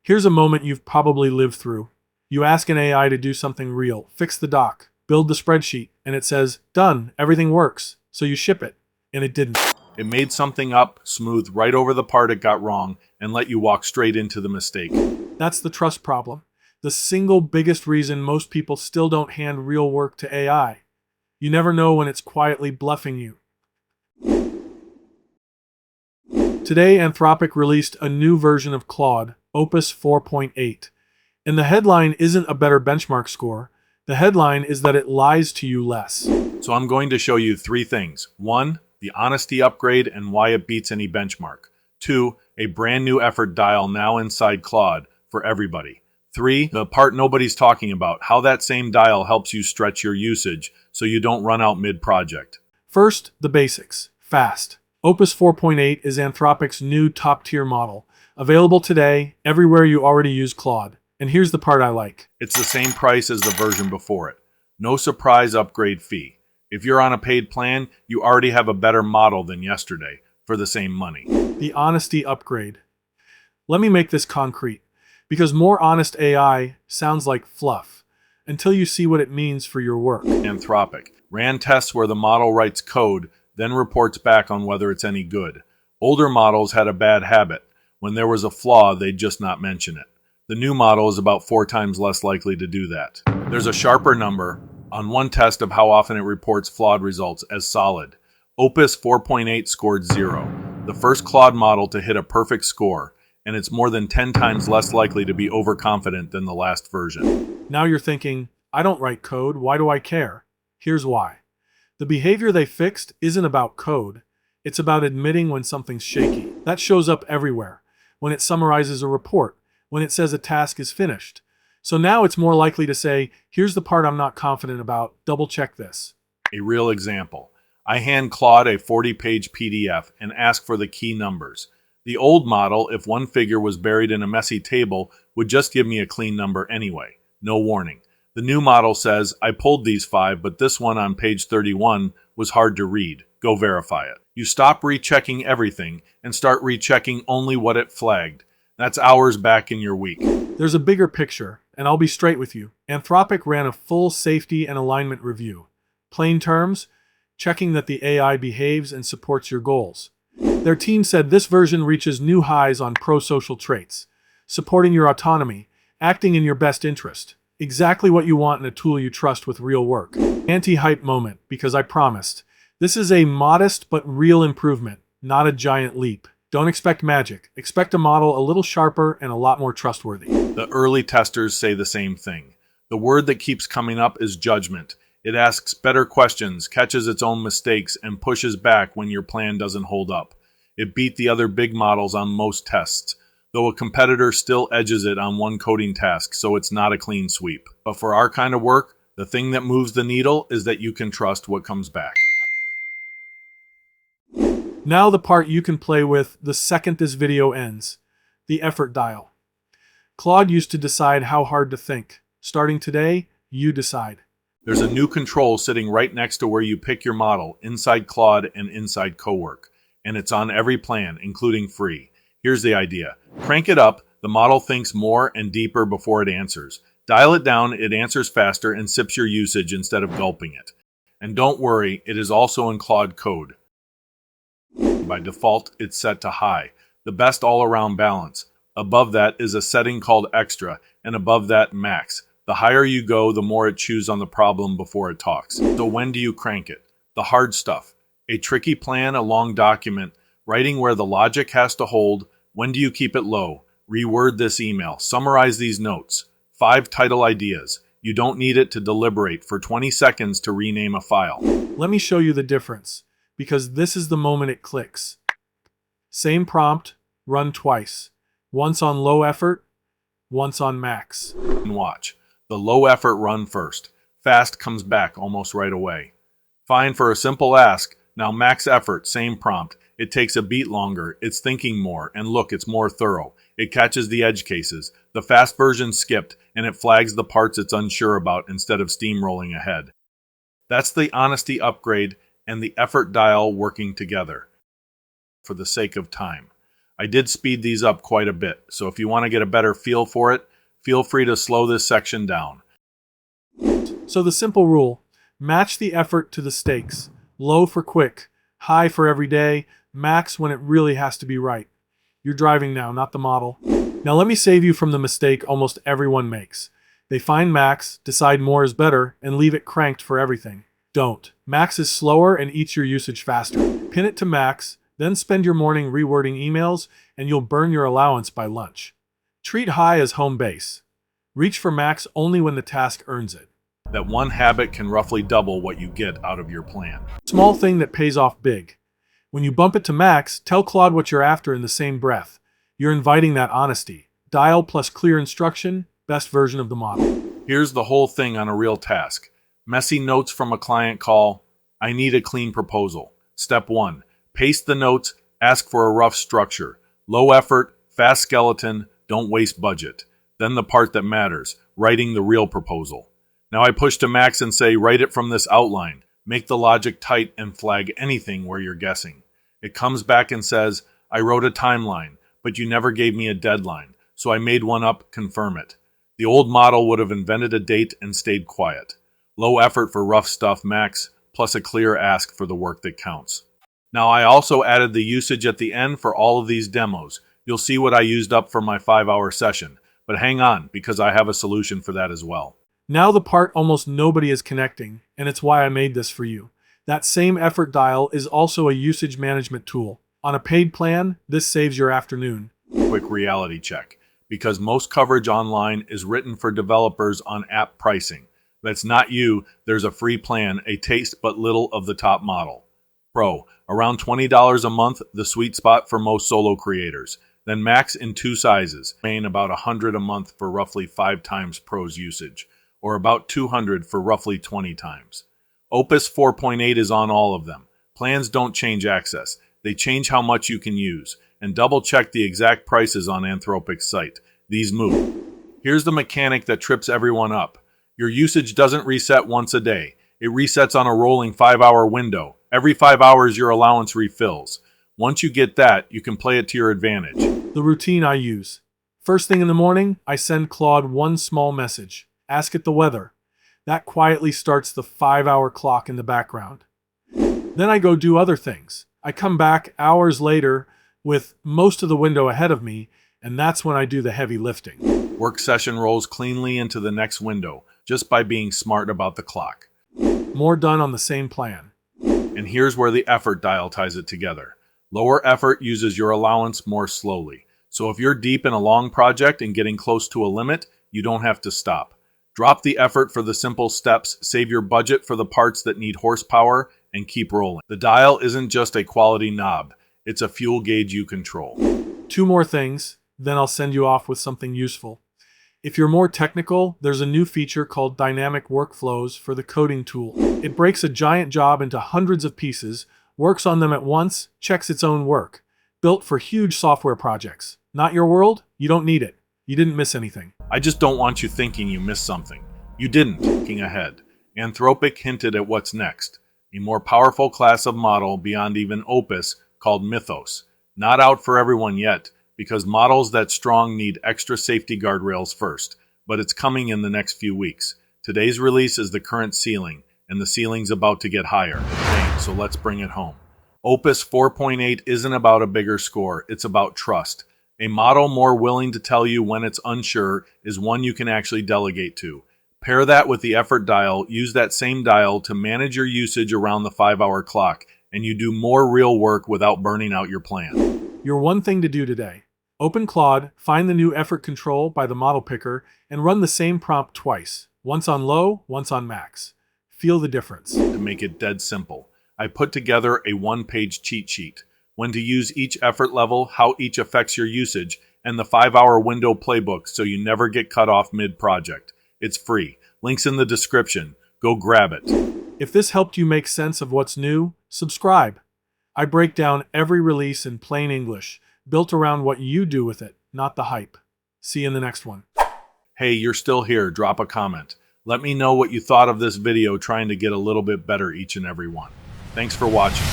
Here's a moment you've probably lived through. You ask an AI to do something real, fix the doc, build the spreadsheet, and it says, done, everything works. So you ship it, and it didn't. It made something up, smoothed right over the part it got wrong, and let you walk straight into the mistake. That's the trust problem. The single biggest reason most people still don't hand real work to AI. You never know when it's quietly bluffing you. Today, Anthropic released a new version of Claude, Opus 4.8. And the headline isn't a better benchmark score. The headline is that it lies to you less. So I'm going to show you 3 things. 1, the honesty upgrade and why it beats any benchmark. 2, a brand new effort dial now inside Claude for everybody. 3, the part nobody's talking about, how that same dial helps you stretch your usage so you don't run out mid-project. First, the basics. Fast. Opus 4.8 is Anthropic's new top-tier model, available today everywhere you already use Claude. And here's the part I like. It's the same price as the version before it. No surprise upgrade fee. If you're on a paid plan, you already have a better model than yesterday for the same money. The honesty upgrade. Let me make this concrete, because more honest AI sounds like fluff until you see what it means for your work. Anthropic ran tests where the model writes code, then reports back on whether it's any good. Older models had a bad habit. When there was a flaw, they'd just not mention it. The new model is about 4 times less likely to do that. There's a sharper number on one test of how often it reports flawed results as solid. Opus 4.8 scored 0, the first Claude model to hit a perfect score, and it's more than 10 times less likely to be overconfident than the last version. Now you're thinking, I don't write code, why do I care? Here's why. The behavior they fixed isn't about code. It's about admitting when something's shaky. That shows up everywhere. When it summarizes a report, when it says a task is finished. So now it's more likely to say, here's the part I'm not confident about, double check this. A real example. I hand Claude a 40-page PDF and ask for the key numbers. The old model, if one figure was buried in a messy table, would just give me a clean number anyway. No warning. The new model says, I pulled these 5, but this one on page 31 was hard to read. Go verify it. You stop rechecking everything and start rechecking only what it flagged. That's hours back in your week. There's a bigger picture, and I'll be straight with you. Anthropic ran a full safety and alignment review. Plain terms, checking that the AI behaves and supports your goals. Their team said this version reaches new highs on pro-social traits, supporting your autonomy, acting in your best interest. Exactly what you want in a tool you trust with real work. Anti-hype moment, because I promised. This is a modest but real improvement, not a giant leap. Don't expect magic. Expect a model a little sharper and a lot more trustworthy. The early testers say the same thing. The word that keeps coming up is judgment. It asks better questions, catches its own mistakes, and pushes back when your plan doesn't hold up. It beat the other big models on most tests, though a competitor still edges it on one coding task, so it's not a clean sweep. But for our kind of work, the thing that moves the needle is that you can trust what comes back. Now the part you can play with the second this video ends. The effort dial. Claude used to decide how hard to think. Starting today, you decide. There's a new control sitting right next to where you pick your model, inside Claude and inside Cowork. And it's on every plan, including free. Here's the idea. Crank it up, the model thinks more and deeper before it answers. Dial it down, it answers faster and sips your usage instead of gulping it. And don't worry, it is also in Claude Code. By default, it's set to high, the best all-around balance. Above that is a setting called extra, and above that, max. The higher you go, the more it chews on the problem before it talks. So when do you crank it? The hard stuff. A tricky plan, a long document, writing where the logic has to hold. When do you keep it low? Reword this email. Summarize these notes. 5 title ideas. You don't need it to deliberate for 20 seconds to rename a file. Let me show you the difference, because this is the moment it clicks. Same prompt, run twice. Once on low effort, once on max. And watch. The low effort run first. Fast comes back almost right away. Fine for a simple ask. Now max effort, same prompt. It takes a beat longer, it's thinking more, and look, it's more thorough. It catches the edge cases. The fast version skipped, and it flags the parts it's unsure about instead of steamrolling ahead. That's the honesty upgrade and the effort dial working together. For the sake of time, I did speed these up quite a bit, so if you want to get a better feel for it, feel free to slow this section down. So the simple rule, match the effort to the stakes. Low for quick, high for every day, max when it really has to be right. You're driving now, not the model. Now let me save you from the mistake almost everyone makes. They find max, decide more is better, and leave it cranked for everything. Don't. Max is slower and eats your usage faster. Pin it to max, then spend your morning rewording emails, and you'll burn your allowance by lunch. Treat high as home base. Reach for max only when the task earns it. That one habit can roughly double what you get out of your plan. Small thing that pays off big. When you bump it to max, tell Claude what you're after in the same breath. You're inviting that honesty. Dial plus clear instruction, best version of the model. Here's the whole thing on a real task. Messy notes from a client call. I need a clean proposal. Step 1. Paste the notes, ask for a rough structure. Low effort, fast skeleton, don't waste budget. Then the part that matters, writing the real proposal. Now I push to max and say, write it from this outline. Make the logic tight and flag anything where you're guessing. It comes back and says, I wrote a timeline, but you never gave me a deadline, so I made one up, confirm it. The old model would have invented a date and stayed quiet. Low effort for rough stuff max, plus a clear ask for the work that counts. Now I also added the usage at the end for all of these demos. You'll see what I used up for my 5-hour session, but hang on because I have a solution for that as well. Now the part almost nobody is connecting, and it's why I made this for you. That same effort dial is also a usage management tool. On a paid plan, this saves your afternoon. Quick reality check. Because most coverage online is written for developers on app pricing. That's not you, there's a free plan, a taste but little of the top model. Pro, around $20 a month, the sweet spot for most solo creators. Then max in 2 sizes, paying about $100 a month for roughly 5 times Pro's usage, or about $200 for roughly 20 times. Opus 4.8 is on all of them. Plans don't change access, they change how much you can use. And double check the exact prices on Anthropic's site. These move. Here's the mechanic that trips everyone up. Your usage doesn't reset once a day. It resets on a rolling 5-hour window. Every 5 hours your allowance refills. Once you get that, you can play it to your advantage. The routine I use. First thing in the morning, I send Claude one small message. Ask it the weather. That quietly starts the 5-hour clock in the background. Then I go do other things. I come back hours later with most of the window ahead of me, and that's when I do the heavy lifting. Work session rolls cleanly into the next window, just by being smart about the clock. More done on the same plan. And here's where the effort dial ties it together. Lower effort uses your allowance more slowly. So if you're deep in a long project and getting close to a limit, you don't have to stop. Drop the effort for the simple steps, save your budget for the parts that need horsepower, and keep rolling. The dial isn't just a quality knob. It's a fuel gauge you control. 2 more things, then I'll send you off with something useful. If you're more technical, there's a new feature called Dynamic Workflows for the coding tool. It breaks a giant job into hundreds of pieces, works on them at once, checks its own work. Built for huge software projects. Not your world? You don't need it. You didn't miss anything. I just don't want you thinking you missed something. You didn't, looking ahead. Anthropic hinted at what's next. A more powerful class of model beyond even Opus called Mythos. Not out for everyone yet, because models that strong need extra safety guardrails first, but it's coming in the next few weeks. Today's release is the current ceiling, and the ceiling's about to get higher. So let's bring it home. Opus 4.8 isn't about a bigger score, it's about trust. A model more willing to tell you when it's unsure is one you can actually delegate to. Pair that with the effort dial, use that same dial to manage your usage around the 5-hour clock, and you do more real work without burning out your plan. Your one thing to do today. Open Claude, find the new effort control by the model picker, and run the same prompt twice. Once on low, once on max. Feel the difference. To make it dead simple, I put together a 1-page cheat sheet. When to use each effort level, how each affects your usage, and the 5-hour window playbook so you never get cut off mid-project. It's free. Links in the description. Go grab it. If this helped you make sense of what's new, subscribe. I break down every release in plain English, built around what you do with it, not the hype. See you in the next one. Hey, you're still here. Drop a comment. Let me know what you thought of this video, trying to get a little bit better each and every one. Thanks for watching.